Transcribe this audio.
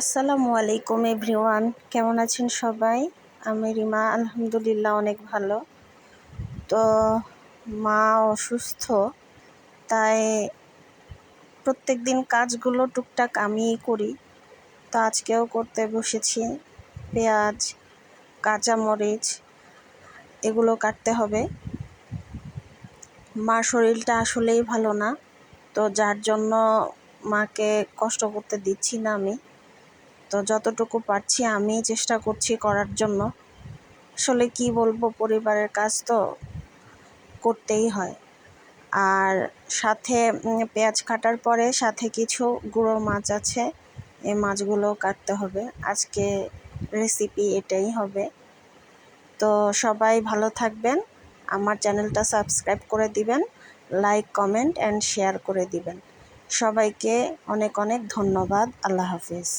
আসসালামু আলাইকুম এভরিওয়ান, কেমন আছেন সবাই? আমি রিমা, আলহামদুলিল্লাহ অনেক ভালো। তো মা অসুস্থ, তাই প্রত্যেক দিন কাজগুলো টুকটাক আমিই করি। তো আজকেও করতে বসেছি। পেঁয়াজ, কাঁচামরিচ এগুলো কাটতে হবে। মার শরীরটা আসলেই ভালো না, তো যার জন্য মাকে কষ্ট করতে দিচ্ছি না আমি। তো যতটুকু পারছি আমি চেষ্টা করছি করার জন্য। আসলে কি বলবো, পরিবারের কাজ তো করতেই হয়। আর সাথে পেঁয়াজ কাটার পরে সাথে কিছু গুঁড়ো মাছ আছে, এই মাছগুলো কাটতে হবে। আজকে রেসিপি এটাই হবে। তো সবাই ভালো থাকবেন, আমার চ্যানেলটা সাবস্ক্রাইব করে দিবেন, লাইক, কমেন্ট অ্যান্ড শেয়ার করে দিবেন। সবাইকে অনেক অনেক ধন্যবাদ। আল্লাহ হাফিজ।